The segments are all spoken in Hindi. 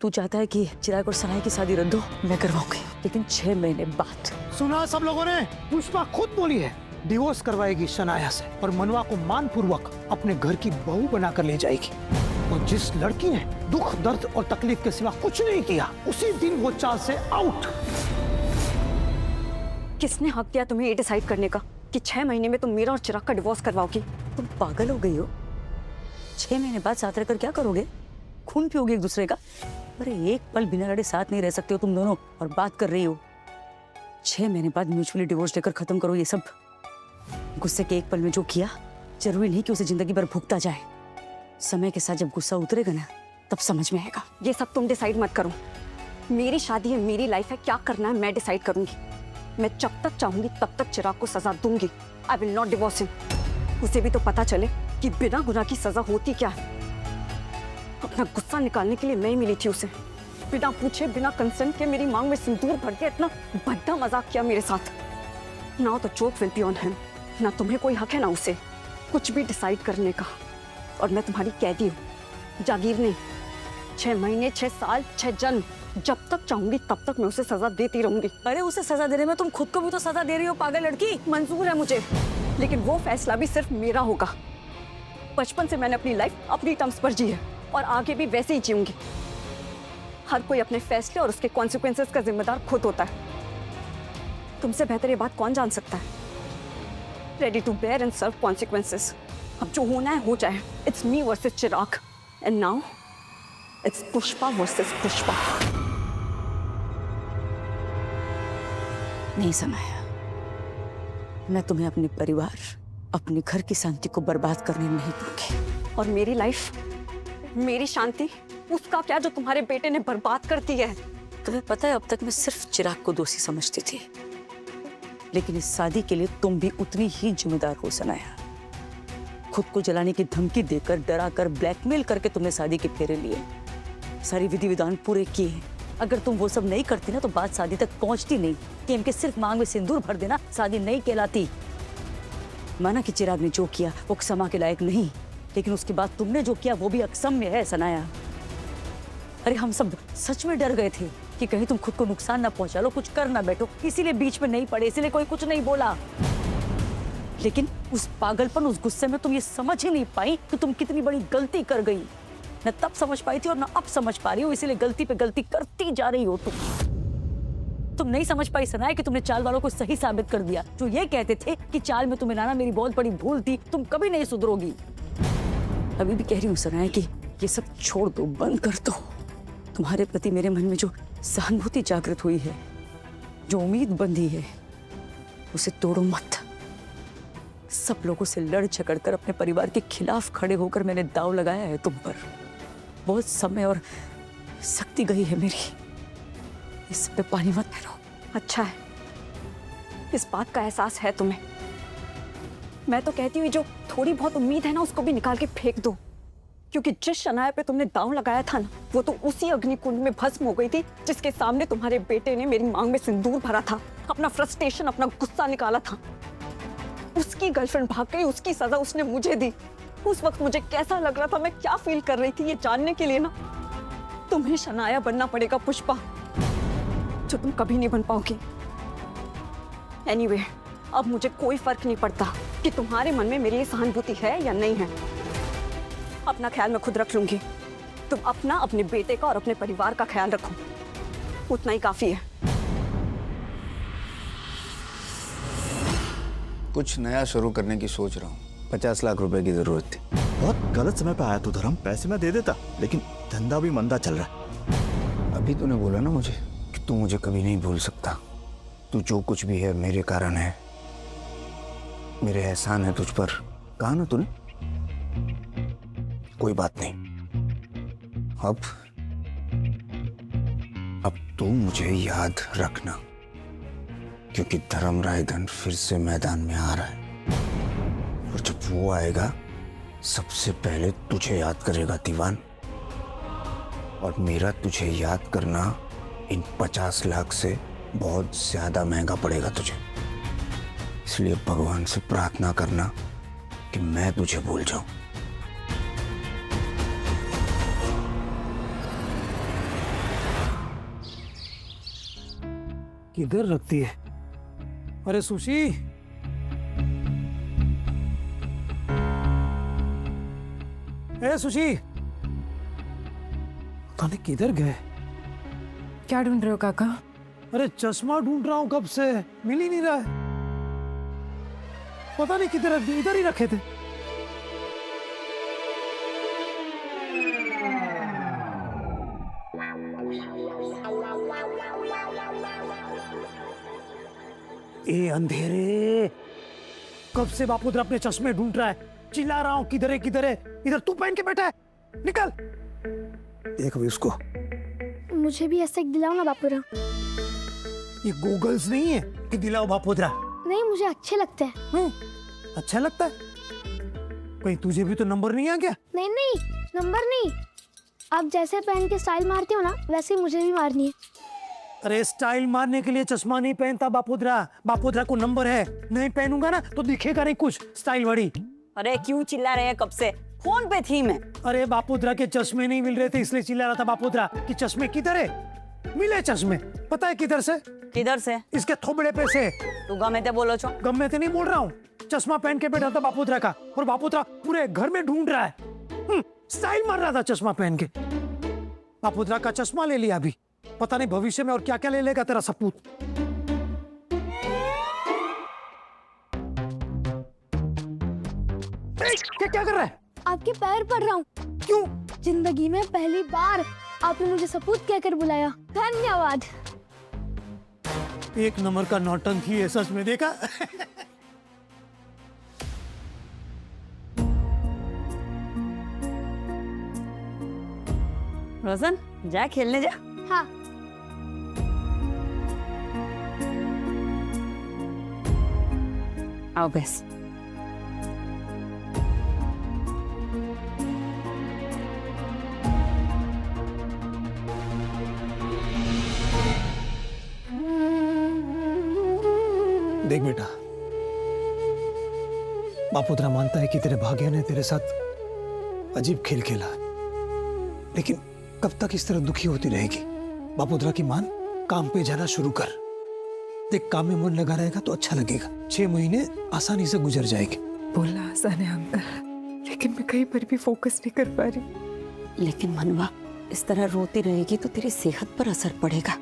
तू चाहता है कि चिराग और सनाया की शादी रद्द हो, मैं करवाऊंगी, लेकिन 6 महीने बाद। सुना सब लोगों ने, पुष्पा खुद बोली है डिवोर्स करवाएगी शनाया से और मनवा को मानपूर्वक अपने घर की बहू बनाकर ले जाएगी। और जिस लड़की ने दुख दर्द और तकलीफ के सिवा कुछ नहीं किया, उसी दिन वो चाल से आउट। किसने हक दिया तुम्हें ये डिसाइड करने का कि 6 महीने में तुम मेरा और चिराग का डिवोर्स करवाओगी? तुम पागल हो गई हो? 6 महीने बाद साथ रहकर क्या करोगे? खून पियोगे एक दूसरे का? अरे एक पल बिना लड़े साथ नहीं रह सकते हो तुम दोनों, और बात कर रही हो 6 महीने बाद म्यूचुअली डिवोर्स लेकर खत्म करो ये सब। गुस्से के एक पल में जो किया, जरूरी नहीं कि उसे जिंदगी भर भुगता जाए। समय के साथ जब गुस्सा उतरेगा ना, तब समझ में आएगा। ये सब तुम डिसाइड मत करो। मेरी शादी है, मेरी लाइफ है, क्या करना है मैं डिसाइड करूंगी। मैं जब तक चाहूंगी तब तक चिराग को सजा दूंगी। I will not divorce him. उसे भी तो पता चले कि बिना गुनाह की सजा होती क्या है। अपना गुस्सा निकालने के लिए मैं ही मिली थी उसे, बिना पूछे बिना कंसेंट के मेरी मांग में सिंदूर भर के इतना भद्दा मजाक किया मेरे साथ। Now the joke will be on him. ना तुम्हें कोई हक है ना उसे कुछ भी डिसाइड करने का। और मैं तुम्हारी कैदी हूँ, जागीर नहीं। 6 महीने, 6 साल, 6 जन्म, जब तक चाहूंगी तब तक मैं उसे सजा देती रहूंगी। अरे उसे सजा देने में तुम खुद को भी तो सजा दे रही हो पागल लड़की। मंजूर है मुझे, लेकिन वो फैसला भी सिर्फ मेरा होगा। बचपन से मैंने अपनी लाइफ अपनी टर्म्स पर जी है और आगे भी वैसे ही जीऊंगी। हर कोई अपने फैसले और उसके कॉन्सिक्वेंसेस का जिम्मेदार खुद होता है। तुमसे बेहतर ये बात कौन जान सकता है? Ready to bear and serve consequences. अब जो होना है हो जाए। It's me versus Chirag and now it's Pushpa versus Pushpa. नहीं सनाया, मैं तुम्हें अपने परिवार, अपने घर की शांति को बर्बाद करने नहीं दूंगी। और मेरी लाइफ, मेरी शांति, उसका क्या जो तुम्हारे बेटे ने बर्बाद कर दी है? तुम्हें पता है अब तक मैं सिर्फ चिराग को दोषी समझती थी, लेकिन इस शादी के लिए तुम भी उतनी ही जिम्मेदार हो सनाया। खुद को जलाने की धमकी देकर, डरा कर, ब्लैकमेल करके तुमने शादी के फेरे लिए, सारी विधि विधान पूरे किए। अगर तुम वो सब नहीं करती ना तो बात शादी तक पहुंचती नहीं। कि इनके सिर्फ मांग में सिंदूर भर देना शादी नहीं कहलाती। माना कि चिराग ने जो किया वो क्षमा के लायक नहीं, लेकिन उसके बाद तुमने जो किया वो भी अक्षम्य है सनाया। अरे हम सब सच में डर गए थे कि कहीं तुम खुद को नुकसान ना पहुंचा लो, कुछ कर ना बैठो, इसीलिए बीच में नहीं पड़े, इसीलिए कोई कुछ नहीं बोला। लेकिन उस पागलपन, उस गुस्से में तुम ये समझ ही नहीं पाई कि तुम कितनी बड़ी गलती कर गई। न तब समझ पाई थी और न अब समझ पा रही हो, इसीलिए गलती पे गलती करती जा रही हो तुम नहीं समझ पाई सनाया कि तुमने चाल वालों को सही साबित कर दिया, जो ये कहते थे कि चाल में तुम्हें लाना मेरी बहुत बड़ी भूल थी, तुम कभी नहीं सुधरोगी। अभी भी कह रही हूँ सनाया कि ये सब छोड़ दो, बंद कर दो। तुम्हारे प्रति मेरे मन में जो सहानुभूति जागृत हुई है, जो उम्मीद बंधी है, उसे तोड़ो मत। सब लोगों से लड़ झगड़ कर अपने परिवार के खिलाफ खड़े होकर मैंने दांव लगाया है तुम पर। बहुत समय और शक्ति गई है मेरी, इस पे पानी मत फेरो। अच्छा है, इस बात का एहसास है तुम्हें। मैं तो कहती हूँ जो थोड़ी बहुत उम्मीद है ना, उसको भी निकाल के फेंक दो। क्योंकि जिस शनाया पे तुमने दांव लगाया था ना, वो तो उसी अग्निकुंड में भस्म हो गई थी जिसके सामने तुम्हारे बेटे ने मेरी मांग में सिंदूर भरा था, अपना फ्रस्ट्रेशन, अपना गुस्सा निकाला था। उसकी गर्लफ्रेंड भाग गई, उसकी सजा उसने मुझे दी। उस वक्त मुझे कैसा लग रहा था, मैं क्या फील कर रही थी, ये जानने के लिए ना तुम्हें शनाया बनना पड़ेगा पुष्पा, जो तुम कभी नहीं बन पाओगी। एनीवे, अब मुझे कोई फर्क नहीं पड़ता कि तुम्हारे मन में मेरी ये सहानुभूति है या नहीं है। अपना ख्याल मैं खुद रख लूंगी। तुम अपना, अपने बेटे का और अपने परिवार का ख्याल रखो, उतना ही काफी है। कुछ नया शुरू करने की सोच रहा हूँ। 50 लाख रुपए की जरूरत थी। बहुत गलत समय पे आया तू धर्म, पैसे मैं दे देता, लेकिन धंधा भी मंदा चल रहा है। अभी तूने बोला ना मुझे कि तू मुझे कभी नहीं भूल सकता। तू जो कुछ भी है मेरे कारण है, मेरे एहसान है तुझ पर, कहा ना तूने। कोई बात नहीं, अब तू मुझे याद रखना, क्योंकि धर्म रायधन फिर से मैदान में आ रहा है। और जब वो आएगा सबसे पहले तुझे याद करेगा दीवान। और मेरा तुझे याद करना इन 50 लाख से बहुत ज्यादा महंगा पड़ेगा तुझे। इसलिए भगवान से प्रार्थना करना कि मैं तुझे भूल जाऊं। किधर रखती है? अरे सुशी, ए सुशी, पता नहीं किधर गए? क्या ढूंढ रहे हो काका? अरे चश्मा ढूंढ रहा हूं कब से, मिल ही नहीं रहा है। पता नहीं किधर, इधर ही रखे थे। ए अंधेरे, कब से बापूधर अपने चश्मे ढूंढ रहा है, चिल्ला रहा हूं किधर है किधर है, इधर तू पहन के बैठा है, निकल। देख अभी उसको, मुझे भी ऐसा एक दिलाओ ना बापूरा। ये गूगल्स नहीं है कि दिलाओ बापूधरा। नहीं, मुझे अच्छे लगते हैं। अच्छा लगता है? कहीं तुझे भी तो नंबर नहीं आ गया? नहीं नहीं, नंबर नहीं, आप जैसे पहन के स्टाइल मारते हो ना, वैसे ही मुझे भी मारनी है। अरे स्टाइल मारने के लिए चश्मा नहीं पहनता बापूधरा, बापूधरा को नंबर है, नहीं पहनूंगा ना तो दिखेगा नहीं कुछ स्टाइल वाली। अरे क्यों चिल्ला रहे हैं कब से? फोन पे थी मैं। अरे बापूधरा के चश्मे नहीं मिल रहे थे इसलिए चिल्ला रहा था बापूधरा कि चश्मे किधर है। मिले चश्मे, पता है किधर से? किधर से? इसके थोबड़े पे से। तू गमे ते बोलो छो? गमे ते नहीं बोल रहा हूँ, चश्मा पहन के बैठा था बापूधरा का, और बापूधरा पूरे घर में ढूंढ रहा है। स्टाइल मार रहा था चश्मा पहन के। बापूधरा का चश्मा ले लिया अभी, पता नहीं भविष्य में और क्या क्या ले लेगा तेरा सपूत। क्या कर रहा है? आपके पैर पड़ रहा हूँ। क्यों? जिंदगी में पहली बार आपने मुझे सपूत कहकर बुलाया, धन्यवाद। एक नंबर का नौटंकी है सच में, देखा? रोशन, जा खेलने जा। हाँ, आओ बस। देख बेटा, बापूधरा मानता है कि तेरे भाग्य ने तेरे साथ अजीब खेल खेला है, लेकिन कब तक इस तरह दुखी होती रहेगी? बापूधरा की मान, काम पे जाना शुरू कर। देख, काम में मन लगा रहेगा तो अच्छा लगेगा, 6 महीने आसानी से गुजर जाएंगे। बोलना आसान है अंकल, लेकिन मैं कहीं पर भी फोकस नहीं कर पा रही। लेकिन मनवा, इस तरह रोती रहेगी तो तेरी सेहत पर असर पड़ेगा।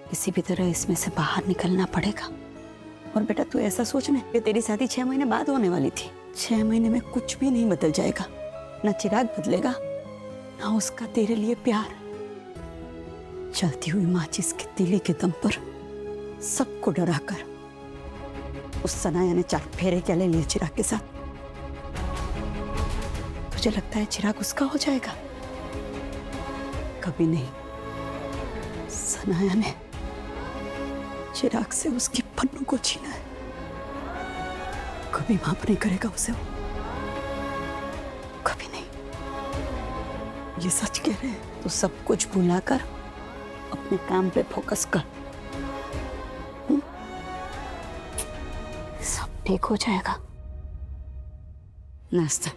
किसी भी तरह इसमें से बाहर निकलना पड़ेगा। और बेटा तू ऐसा सोचना कि तेरी शादी 6 महीने बाद होने वाली थी। 6 महीने में कुछ भी नहीं बदल जाएगा, ना चिराग बदलेगा, ना उसका तेरे लिए प्यार। चलती हुई माचिस के तीली के दम पर सबको डराकर उस सनाया ने 4 फेरे क्या ले लिए चिराग के साथ। तुझे लगता है चिराग उसका हो जाएगा? कभी नहीं। सनाया ने चिराग से उसकी पन्नू को छीना है, कभी माफ नहीं करेगा उसे, कभी नहीं। ये सच कह रहे हैं तो सब कुछ भुलाकर अपने काम पे फोकस कर। सब ठीक हो जाएगा। नाश्ता।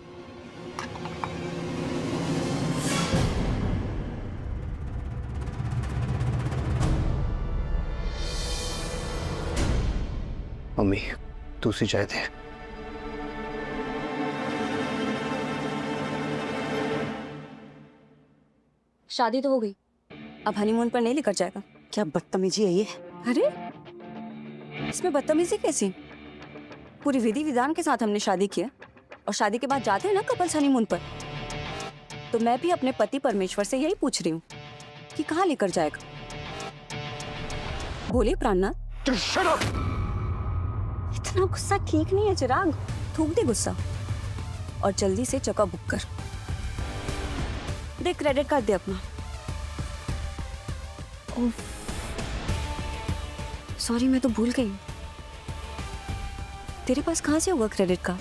मम्मी, दूसरी चाय दे। शादी तो हो गई, अब हनीमून पर नहीं लेकर जाएगा? क्या बदतमीजी है ये? अरे इसमें बदतमीजी कैसी? पूरी विधि विधान के साथ हमने शादी की है, और शादी के बाद जाते हैं ना कपल्स हनीमून पर। तो मैं भी अपने पति परमेश्वर से यही पूछ रही हूँ कि कहाँ लेकर जाएगा। बोलिए प्राणनाथ। इतना गुस्सा ठीक नहीं है चिराग, थूक दे गुस्सा और जल्दी से चक्का बुक कर दे, क्रेडिट कार्ड दे अपना। सॉरी, मैं तो भूल गई। तेरे पास कहाँ से होगा क्रेडिट कार्ड?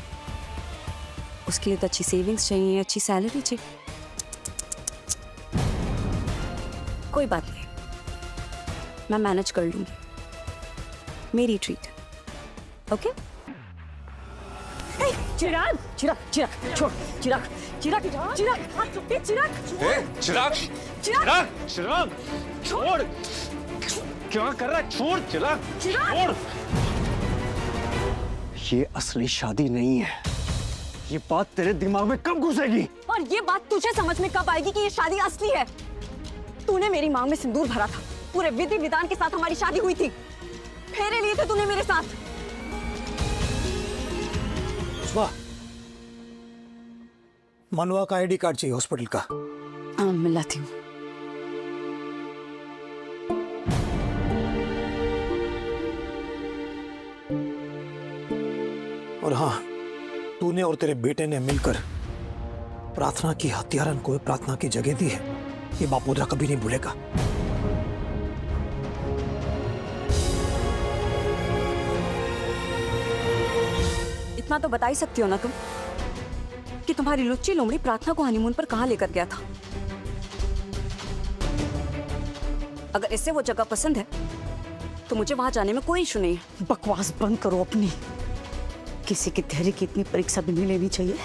उसके लिए तो अच्छी सेविंग्स चाहिए, अच्छी सैलरी चाहिए। कोई बात नहीं, मैं मैनेज कर लूंगी, मेरी ट्रीट। ओके? चिराग चिराग चिराग छोड़, चिराग चिराग चिराग चिराग चिराग चिराग चिराग चिराग छोड़। क्या कर रहा है? छोड़ चिराग, छोड़। ये असली शादी नहीं है। ये बात तेरे दिमाग में कब घुसेगी? और ये बात तुझे समझ में कब आएगी कि ये शादी असली है? तूने मेरी मांग में सिंदूर भरा था, पूरे विधि विधान के साथ हमारी शादी हुई थी, फेरे लिए थे तूने मेरे साथ। वाह, मनवा का आईडी कार्ड चाहिए हॉस्पिटल का। हाँ, मिलाती हूँ। और हाँ, तूने और तेरे बेटे ने मिलकर प्रार्थना की हत्यारन को प्रार्थना की जगह दी है, ये बापोद्रा कभी नहीं भूलेगा। इतना तो बता ही सकती हो ना तुम कि तुम्हारी लुच्ची लोमड़ी प्रार्थना को हनीमून पर कहाँ लेकर गया था। अगर इससे वो जगह पसंद है तो मुझे वहां जाने में कोई इशू नहीं है। बकवास बंद करो अपनी। किसी के धैर्य की इतनी परीक्षा भी नहीं लेनी चाहिए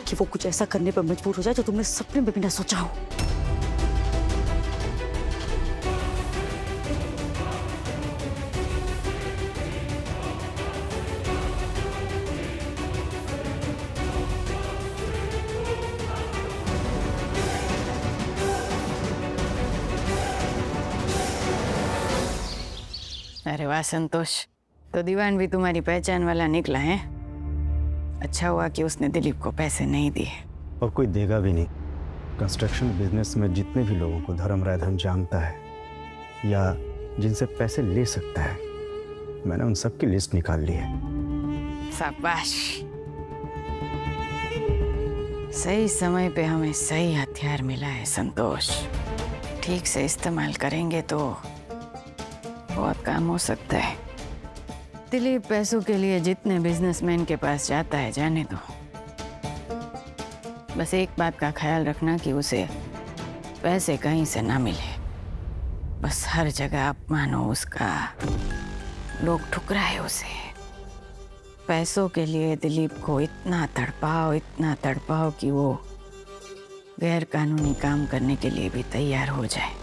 कि वो कुछ ऐसा करने पर मजबूर हो जाए जो तुमने सपने में भी ना सोचा हो। अरे वाह संतोष, तो दीवान भी तुम्हारी पहचान वाला निकला है। अच्छा हुआ कि उसने दिलीप को पैसे नहीं दिए। और कोई देगा भी नहीं। कंस्ट्रक्शन बिजनेस में जितने भी लोगों को धर्म रायधन जानता है या जिनसे पैसे ले सकता है, मैंने उन सब की लिस्ट निकाल ली है। शाबाश, सही समय पे हमें सही हथियार मिला है संतोष। ठीक से इस्तेमाल करेंगे तो बहुत काम हो सकता है। दिलीप पैसों के लिए जितने बिजनेसमैन के पास जाता है जाने दो। बस एक बात का ख्याल रखना कि उसे पैसे कहीं से ना मिले। बस हर जगह अपमान हो उसका, लोग ठुकराए उसे। पैसों के लिए दिलीप को इतना तड़पाओ कि वो गैर कानूनी काम करने के लिए भी तैयार हो जाए।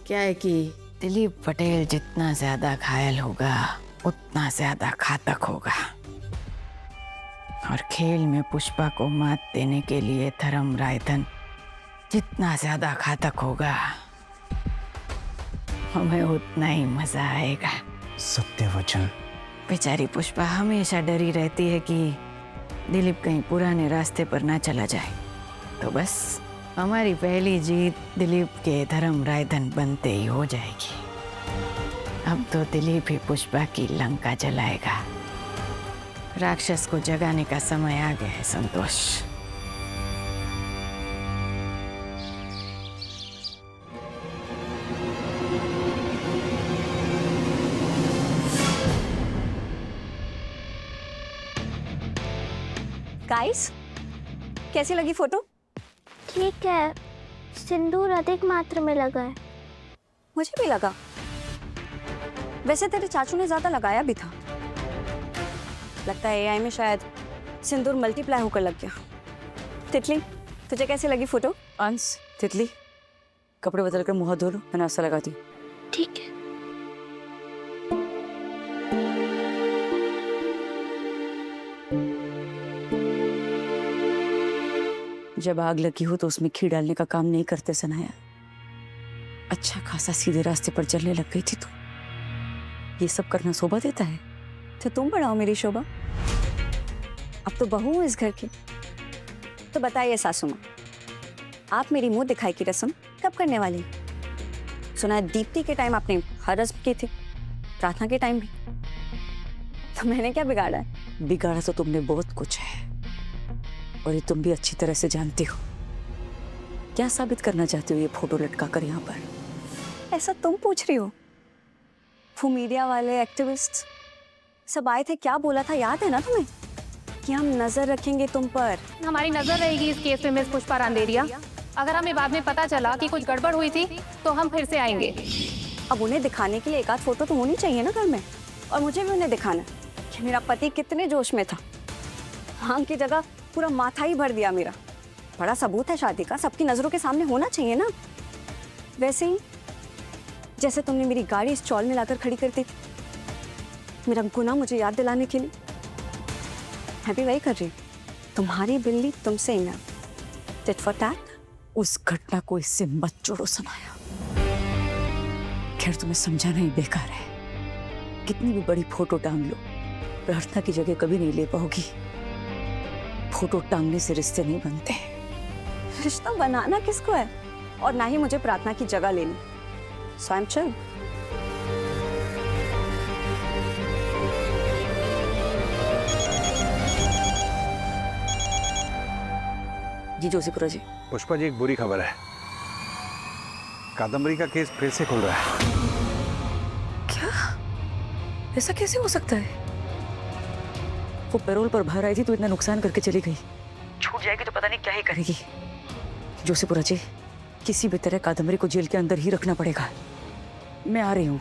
क्या है कि दिलीप पटेल जितना ज्यादा घायल होगा उतना ज्यादा घातक होगा। और खेल में पुष्पा को मात देने के लिए धर्म रायधन जितना ज्यादा घातक होगा, हमें उतना ही मजा आएगा। सत्य वचन। बेचारी पुष्पा हमेशा डरी रहती है कि दिलीप कहीं पुराने रास्ते पर ना चला जाए। तो बस हमारी पहली जीत दिलीप के धर्म रायधन बनते ही हो जाएगी। अब तो दिलीप ही पुष्पा की लंका जलाएगा। राक्षस को जगाने का समय आ गया है संतोष। गाइस, कैसी लगी फोटो? ठीक है, सिंदूर अधिक मात्रा में लगा है। मुझे भी लगा। वैसे तेरे चाचू ने ज्यादा लगाया भी था। लगता है एआई में शायद सिंदूर मल्टीप्लाई होकर लग गया। तितली, तुझे कैसी लगी फोटो? अंश, तितली, कपड़े बदल कर मुंह धो लो, मैं नाश्ता लगाती हूँ। ठीक है। जब आग लगी हो तो उसमें घी डालने का काम नहीं करते सनाया। अच्छा खासा सीधे रास्ते पर चलने लग गई थी तू। ये सब करना शोभा देता है? तो तुम बढ़ाओ मेरी शोभा। अब तो बहू हूँ इस घर की। तो बताइए सासू माँ, आप मेरी मुंह दिखाई की रस्म कब करने वाली? सुना है दीप्ति के टाइम आपने हर रस्म की थी, प्रार्थना के टाइम भी। तो मैंने क्या बिगाड़ा है? बिगाड़ा तो तुमने बहुत कुछ है और ये तुम भी अच्छी तरह से जानती हो। क्या साबित करना चाहती हो ये फोटो लटका कर यहाँ पर? ऐसा तुम पूछ रही हो? वो मीडिया वाले एक्टिविस्ट सब आए थे, क्या बोला था याद है ना तुम्हें? कि हम नजर रखेंगे तुम पर। हमारी नजर रहेगी इस केस में मिस पुष्पा रांदेरिया। अगर हमें बाद में पता चला कि कुछ गड़बड़ हुई थी तो हम फिर से आएंगे। अब उन्हें दिखाने के लिए एक आध फोटो तो होनी चाहिए ना घर में, और मुझे भी उन्हें दिखाना कि मेरा पति कितने जोश में था। भांग की जगह पूरा माथा ही भर दिया मेरा। बड़ा सबूत है शादी का, सबकी नजरों के सामने होना चाहिए ना। वैसे ही जैसे तुमने मेरी गाड़ी इस चौल में लाकर खड़ी कर दी थी, मेरा गुनाह मुझे याद दिलाने के लिए। मैं भी वही कर रही हूँ, तुम्हारी बिल्ली तुमसे ही ना, टिट फॉर टैट। उस घटना को इससे मत जोड़ो सनाया। खैर तुम्हें समझाना ही बेकार है। कितनी भी बड़ी फोटो टांग लो, प्रार्थना की जगह कभी नहीं ले पाओगी। फोटो टांगने से रिश्ते नहीं बनते। रिश्ता बनाना किसको है, और ना ही मुझे प्रार्थना की जगह लेनी। सो आई एम चिल। जी जोशीपुरा जी। पुष्पा जी, एक बुरी खबर है। कादम्बरी का केस फिर से खुल रहा है। क्या? ऐसा कैसे हो सकता है? वो पैरोल पर बाहर आई थी तो इतना नुकसान करके चली गई, छूट जाएगी तो पता नहीं क्या ही करेगी। जोशीपुरा जी, किसी भी तरह कादम्बरी को जेल के अंदर ही रखना पड़ेगा। मैं आ रही हूँ,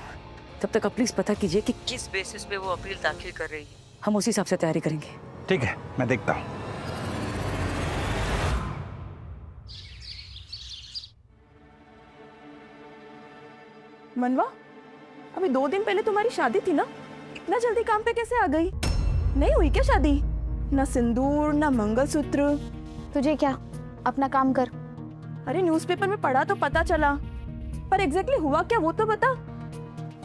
तब तक आप प्लीज पता कीजिए कि किस बेसिस पे वो अपील दाखिल कर रही है। हम उसी हिसाब से तैयारी करेंगे। ठीक है, मैं देखता हूँ। मनवा, अभी 2 दिन पहले तुम्हारी शादी थी ना, इतना जल्दी काम पे कैसे आ गई? नहीं हुई क्या शादी? ना सिंदूर ना मंगलसूत्र। तुझे क्या, अपना काम कर। अरे न्यूज़पेपर में पढ़ा तो पता चला, पर एग्जैक्टली हुआ क्या वो तो बता।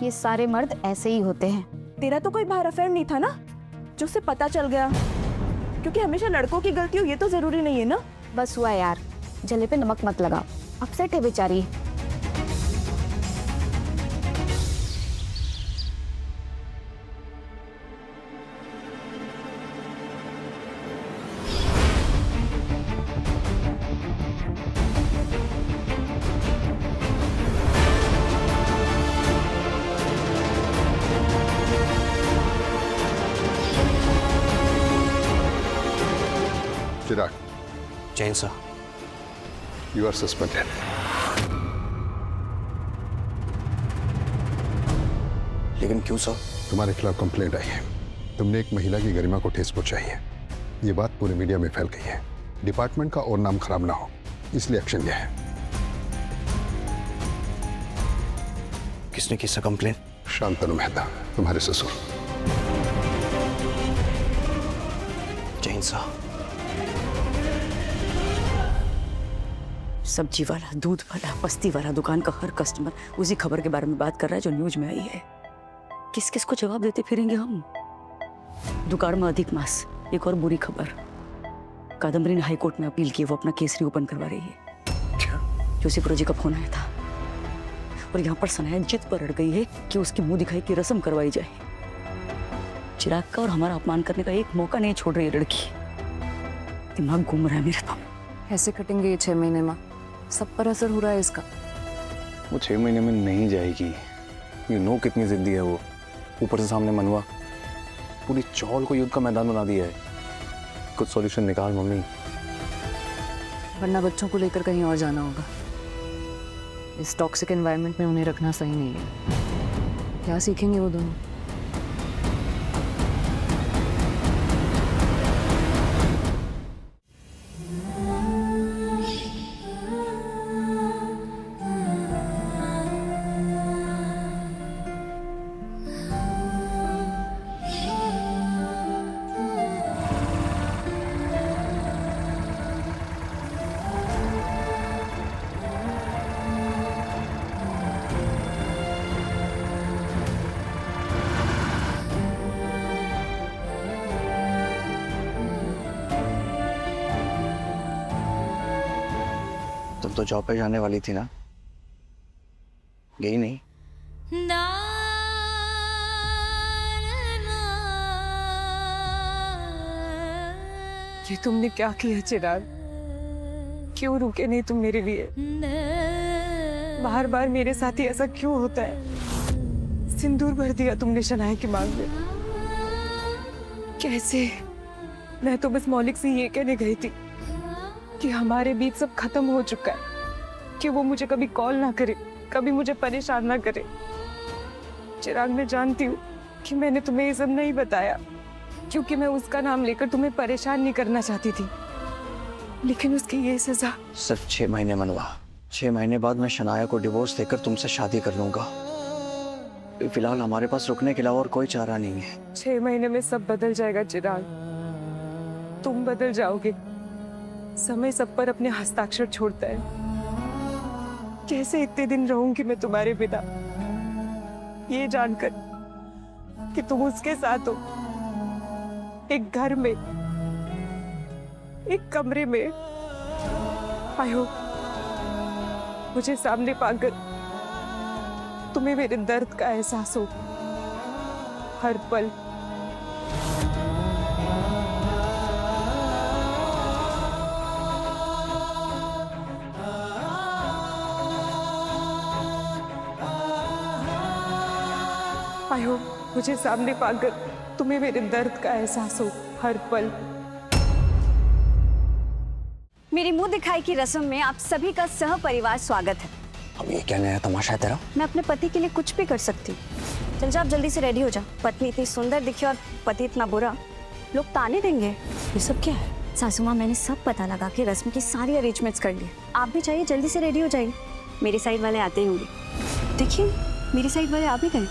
ये सारे मर्द ऐसे ही होते हैं। तेरा तो कोई बाहर अफेयर नहीं था ना जो उसे पता चल गया? क्योंकि हमेशा लड़कों की गलती हो ये तो जरूरी नहीं है ना। बस हुआ यार, जले पे नमक मत लगाओ, अपसेट है बेचारी। Chirag, Jain sir. You are suspended. लेकिन क्यों सर? तुम्हारे खिलाफ कंप्लेंट आई है। तुमने एक महिला की गरिमा को ठेस पहुंचाई है। ये बात पूरे मीडिया में फैल गई है। डिपार्टमेंट का और नाम खराब ना हो, इसलिए एक्शन लिया है। किसने की सर कंप्लेंट? शांतनु मेहता, तुम्हारे ससुर। जैन सर। सब्जी वाला, दूध वाला, पस्ती वाला दुकान का हर कस्टमर उसी खबर के बारे में बात कर रहा है जो न्यूज में आई है। किस किस को जवाब देते फिरेंगे हम? दुकान में अधिक मास, एक और बुरी खबर। कादम्बरी ने हाई कोर्ट में अपील की, वो अपना केस रीओपन करवा रही है। जोशीपुरा जी का फोन आया था और यहाँ पर सनाया जिद पर अड़ गई है कि उसकी मुंह दिखाई की रस्म करवाई जाए। चिराग का और हमारा अपमान करने का एक मौका नहीं छोड़ रही है लड़की। दिमाग घूम रहा है मेरा तो। ऐसे कटेंगे ये 6 महीने में, सब पर असर हो रहा है इसका। वो 6 महीने में नहीं जाएगी। यू नो कितनी जिद्दी है वो। ऊपर से सामने मनवा, पूरी चौल को युद्ध का मैदान बना दिया है। कुछ सॉल्यूशन निकाल मम्मी। वरना बच्चों को लेकर कहीं और जाना होगा। इस टॉक्सिक एनवायरनमेंट में उन्हें रखना सही नहीं है। क्या सीखेंगे वो दोनों? तुम तो जॉब पे जाने वाली थी ना, गई नहीं? ये तुमने क्या किया चिराग? क्यों रुके नहीं तुम मेरे लिए? बार बार मेरे साथ ही ऐसा क्यों होता है? सिंदूर भर दिया तुमने शनाया की मांग में। कैसे? मैं तो बस मौलिक से ये कहने गई थी कि हमारे बीच सब खत्म हो चुका है, कि वो मुझे कभी कॉल ना करे, कभी मुझे परेशान ना करे। चिराग, मैं जानती हूँ कि मैंने तुम्हें ये सब नहीं बताया क्योंकि मैं उसका नाम लेकर तुम्हें परेशान नहीं करना चाहती थी, लेकिन उसकी ये सजा। सिर्फ 6 महीने मनवा। 6 महीने बाद मैं शनाया को डिवोर्स देकर तुमसे शादी कर लूंगा। फिलहाल हमारे पास रुकने के अलावा और कोई चारा नहीं है। 6 महीने में सब बदल जाएगा चिराग, तुम बदल जाओगे। समय सब पर अपने हस्ताक्षर छोड़ता है। कैसे इतने दिन रहूंगी मैं तुम्हारे बिना, ये जानकर कि तुम उसके साथ हो, एक घर में, एक कमरे में। आयो, मुझे सामने पाकर तुम्हें मेरे दर्द का एहसास हो हर पल। आयो, मुझे सामने पाकर तुम्हें मेरे दर्द का एहसास हो हर पल। मेरी मुंह दिखाई की रस्म में आप सभी का सह परिवार स्वागत है। अब ये क्या नया तमाशा है तेरा? मैं अपने पति के लिए कुछ भी कर सकती हूँ। चल जा, आप जल्दी से रेडी हो जा। पत्नी इतनी सुंदर दिखे और पति इतना बुरा, लोग ताने देंगे। ये सब क्या है? सासू माँ, मैंने सब पता लगा के रस्म की सारी अरेंजमेंट्स कर ली। आप भी चाहिए, जल्दी से रेडी हो जाइए। मेरी साइड वाले आते ही होंगे। देखिए, मेरी साइड वाले आ भी गए।